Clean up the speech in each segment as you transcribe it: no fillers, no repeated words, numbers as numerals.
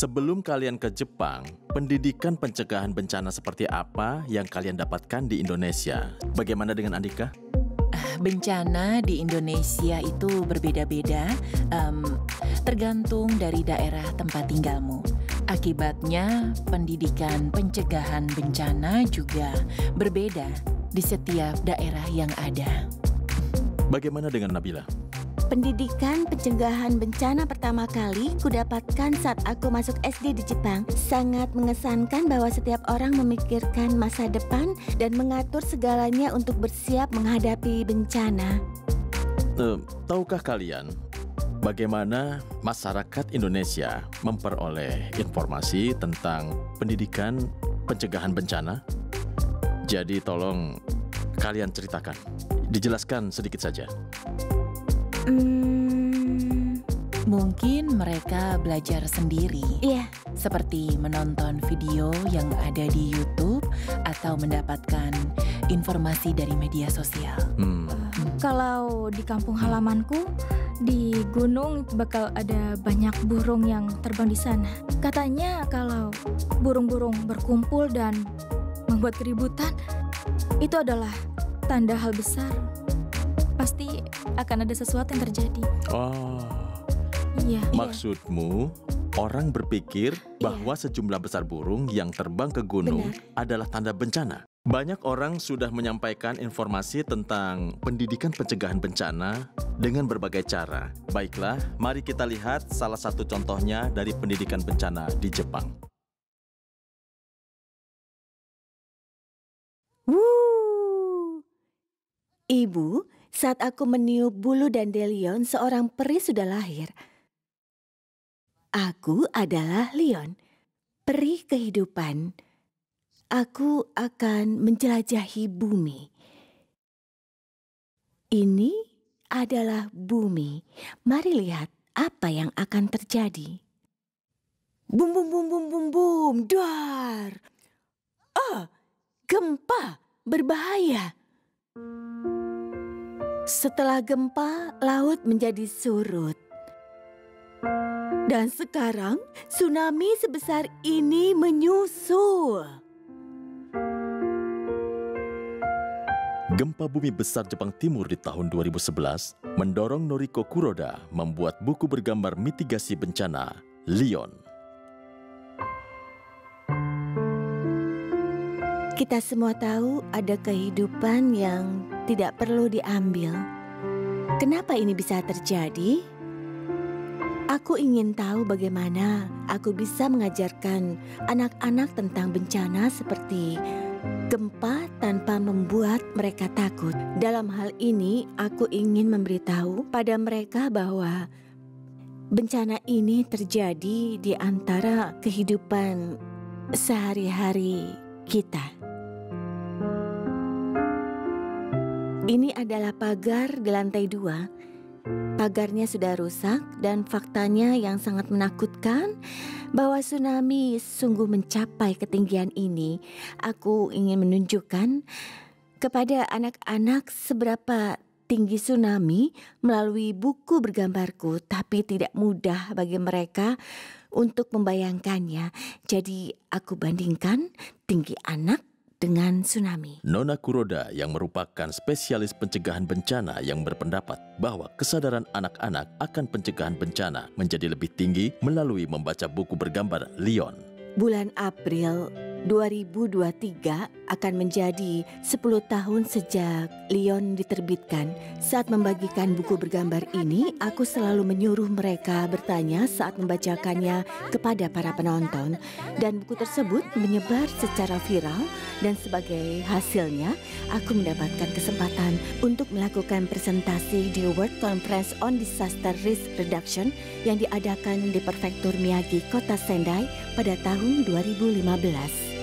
Sebelum kalian ke Jepang, pendidikan pencegahan bencana seperti apa yang kalian dapatkan di Indonesia? Bagaimana dengan Andika? Bencana di Indonesia itu berbeda-beda, tergantung dari daerah tempat tinggalmu. Akibatnya, pendidikan pencegahan bencana juga berbeda di setiap daerah yang ada. Bagaimana dengan Nabila? Pendidikan pencegahan bencana pertama kali kudapatkan saat aku masuk SD di Jepang. Sangat mengesankan bahwa setiap orang memikirkan masa depan dan mengatur segalanya untuk bersiap menghadapi bencana. Tahukah kalian bagaimana masyarakat Indonesia memperoleh informasi tentang pendidikan pencegahan bencana? Jadi tolong kalian ceritakan, dijelaskan sedikit saja. Mungkin mereka belajar sendiri. Iya. Seperti menonton video yang ada di YouTube atau mendapatkan informasi dari media sosial. Kalau di kampung halamanku, di gunung bakal ada banyak burung yang terbang di sana. Katanya kalau burung-burung berkumpul dan membuat keributan, itu adalah tanda hal besar. Pasti akan ada sesuatu yang terjadi. Oh, iya. Maksudmu orang berpikir bahwa sejumlah besar burung yang terbang ke gunung adalah tanda bencana. Banyak orang sudah menyampaikan informasi tentang pendidikan pencegahan bencana dengan berbagai cara. Baiklah, mari kita lihat salah satu contohnya dari pendidikan bencana di Jepang. Ibu, saat aku meniup bulu dandelion, seorang peri sudah lahir. Aku adalah Leon, peri kehidupan. Aku akan menjelajahi bumi. Ini adalah bumi. Mari lihat apa yang akan terjadi. Bum bum bum bum bum bum, dar. Gempa berbahaya. Setelah gempa, laut menjadi surut. Dan sekarang, tsunami sebesar ini menyusul. Gempa bumi besar Jepang Timur di tahun 2011 mendorong Noriko Kuroda membuat buku bergambar mitigasi bencana, Leon. Kita semua tahu ada kehidupan yang tidak perlu diambil. Kenapa ini bisa terjadi? Aku ingin tahu bagaimana aku bisa mengajarkan anak-anak tentang bencana seperti gempa tanpa membuat mereka takut. Dalam hal ini, aku ingin memberitahu pada mereka bahwa bencana ini terjadi di antara kehidupan sehari-hari kita. Ini adalah pagar di lantai 2. Pagarnya sudah rusak dan faktanya yang sangat menakutkan bahwa tsunami sungguh mencapai ketinggian ini. Aku ingin menunjukkan kepada anak-anak seberapa tinggi tsunami melalui buku bergambarku, tapi tidak mudah bagi mereka untuk membayangkannya. Jadi aku bandingkan tinggi anak dengan tsunami. Nona Kuroda yang merupakan spesialis pencegahan bencana yang berpendapat bahwa kesadaran anak-anak akan pencegahan bencana menjadi lebih tinggi melalui membaca buku bergambar Leon. Bulan April 2023 akan menjadi 10 tahun sejak Leon diterbitkan. Saat membagikan buku bergambar ini, aku selalu menyuruh mereka bertanya saat membacakannya kepada para penonton. Dan buku tersebut menyebar secara viral dan sebagai hasilnya, aku mendapatkan kesempatan untuk melakukan presentasi di World Conference on Disaster Risk Reduction yang diadakan di Prefektur Miyagi, Kota Sendai pada tahun 2015.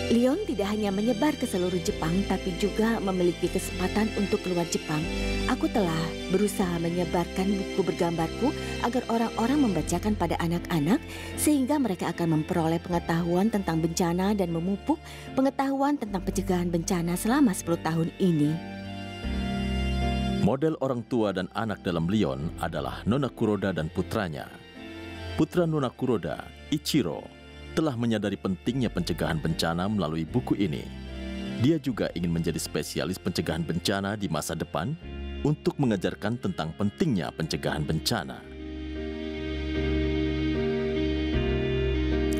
Leon tidak hanya menyebar ke seluruh Jepang, tapi juga memiliki kesempatan untuk keluar Jepang. Aku telah berusaha menyebarkan buku bergambarku agar orang-orang membacakan pada anak-anak, sehingga mereka akan memperoleh pengetahuan tentang bencana dan memupuk pengetahuan tentang pencegahan bencana selama 10 tahun ini. Model orang tua dan anak dalam Leon adalah Nona Kuroda dan putranya. Putra Nona Kuroda, Ichiro, telah menyadari pentingnya pencegahan bencana melalui buku ini. Dia juga ingin menjadi spesialis pencegahan bencana di masa depan untuk mengajarkan tentang pentingnya pencegahan bencana.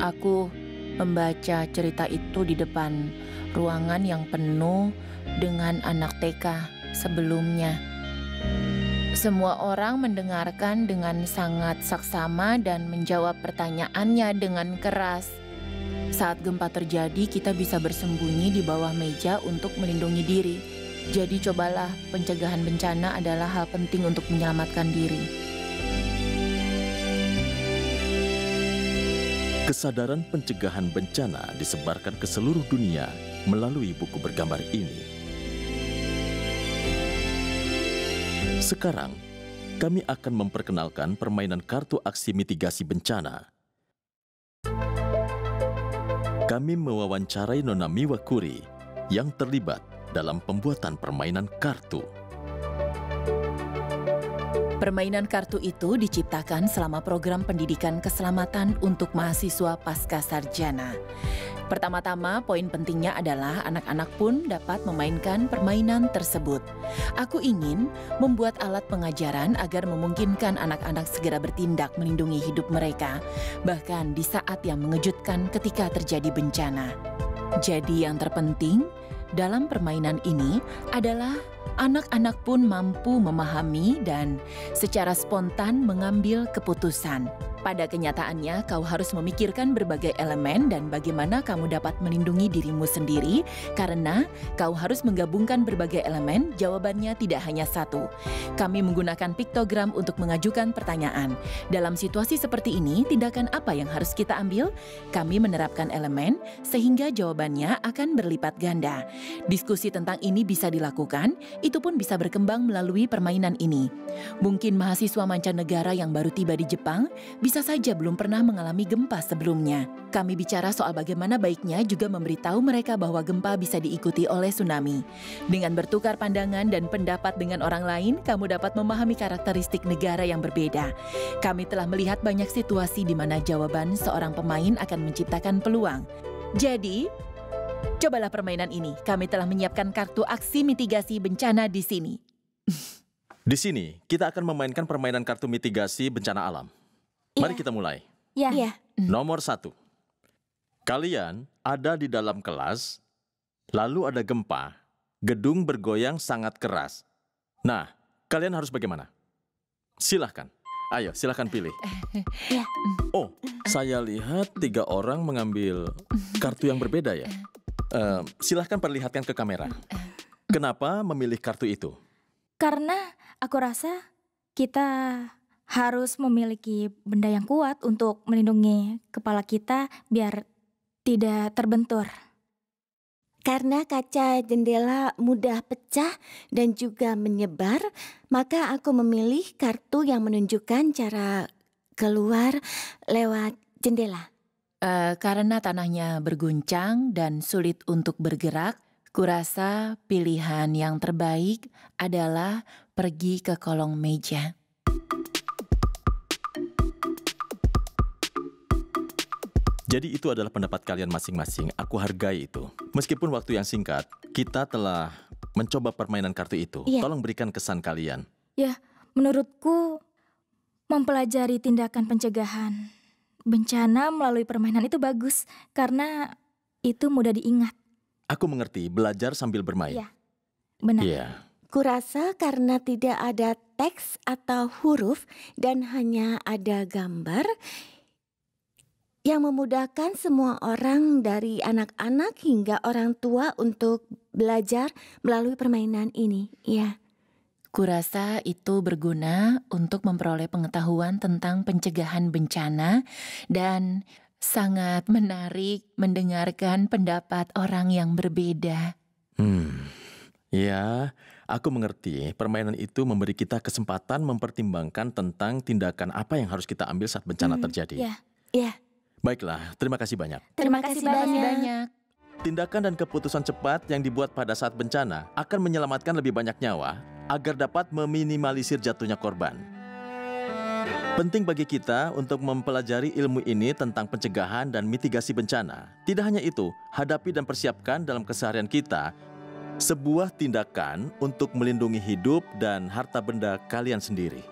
Aku membaca cerita itu di depan ruangan yang penuh dengan anak TK sebelumnya. Semua orang mendengarkan dengan sangat saksama dan menjawab pertanyaannya dengan keras. Saat gempa terjadi, kita bisa bersembunyi di bawah meja untuk melindungi diri. Jadi cobalah, pencegahan bencana adalah hal penting untuk menyelamatkan diri. Kesadaran pencegahan bencana disebarkan ke seluruh dunia melalui buku bergambar ini. Sekarang, kami akan memperkenalkan permainan kartu aksi mitigasi bencana. Kami mewawancarai Nona Miwakuri yang terlibat dalam pembuatan permainan kartu. Permainan kartu itu diciptakan selama program pendidikan keselamatan untuk mahasiswa pasca sarjana. Pertama-tama, poin pentingnya adalah anak-anak pun dapat memainkan permainan tersebut. Aku ingin membuat alat pengajaran agar memungkinkan anak-anak segera bertindak melindungi hidup mereka, bahkan di saat yang mengejutkan ketika terjadi bencana. Jadi yang terpenting dalam permainan ini adalah anak-anak pun mampu memahami dan secara spontan mengambil keputusan. Pada kenyataannya, kau harus memikirkan berbagai elemen dan bagaimana kamu dapat melindungi dirimu sendiri, karena kau harus menggabungkan berbagai elemen. Jawabannya tidak hanya satu. Kami menggunakan piktogram untuk mengajukan pertanyaan. Dalam situasi seperti ini, tindakan apa yang harus kita ambil? Kami menerapkan elemen sehingga jawabannya akan berlipat ganda. Diskusi tentang ini bisa dilakukan, itu pun bisa berkembang melalui permainan ini. Mungkin mahasiswa mancanegara yang baru tiba di Jepang bisa saja belum pernah mengalami gempa sebelumnya. Kami bicara soal bagaimana baiknya juga memberitahu mereka bahwa gempa bisa diikuti oleh tsunami. Dengan bertukar pandangan dan pendapat dengan orang lain, kamu dapat memahami karakteristik negara yang berbeda. Kami telah melihat banyak situasi di mana jawaban seorang pemain akan menciptakan peluang. Jadi, cobalah permainan ini. Kami telah menyiapkan kartu aksi mitigasi bencana di sini. Di sini, kita akan memainkan permainan kartu mitigasi bencana alam. Mari kita mulai. Ya. Nomor 1. Kalian ada di dalam kelas, lalu ada gempa, gedung bergoyang sangat keras. Nah, kalian harus bagaimana? Silahkan. Ayo, silahkan pilih. Oh, saya lihat 3 orang mengambil kartu yang berbeda ya. Silahkan perlihatkan ke kamera. Kenapa memilih kartu itu? Karena aku rasa kita harus memiliki benda yang kuat untuk melindungi kepala kita biar tidak terbentur. Karena kaca jendela mudah pecah dan juga menyebar, maka aku memilih kartu yang menunjukkan cara keluar lewat jendela. Karena tanahnya berguncang dan sulit untuk bergerak, kurasa pilihan yang terbaik adalah pergi ke kolong meja. Jadi itu adalah pendapat kalian masing-masing. Aku hargai itu. Meskipun waktu yang singkat, kita telah mencoba permainan kartu itu. Iya. Tolong berikan kesan kalian. Ya, menurutku mempelajari tindakan pencegahan bencana melalui permainan itu bagus karena itu mudah diingat. Aku mengerti, belajar sambil bermain. Iya, benar. Iya. Kurasa karena tidak ada teks atau huruf dan hanya ada gambar yang memudahkan semua orang dari anak-anak hingga orang tua untuk belajar melalui permainan ini. Iya. Kurasa itu berguna untuk memperoleh pengetahuan tentang pencegahan bencana dan sangat menarik mendengarkan pendapat orang yang berbeda. Ya, aku mengerti. Permainan itu memberi kita kesempatan mempertimbangkan tentang tindakan apa yang harus kita ambil saat bencana terjadi. Iya. Baiklah, terima kasih banyak. Terima kasih banyak. Tindakan dan keputusan cepat yang dibuat pada saat bencana akan menyelamatkan lebih banyak nyawa agar dapat meminimalisir jatuhnya korban. Penting bagi kita untuk mempelajari ilmu ini tentang pencegahan dan mitigasi bencana. Tidak hanya itu, hadapi dan persiapkan dalam keseharian kita sebuah tindakan untuk melindungi hidup dan harta benda kalian sendiri.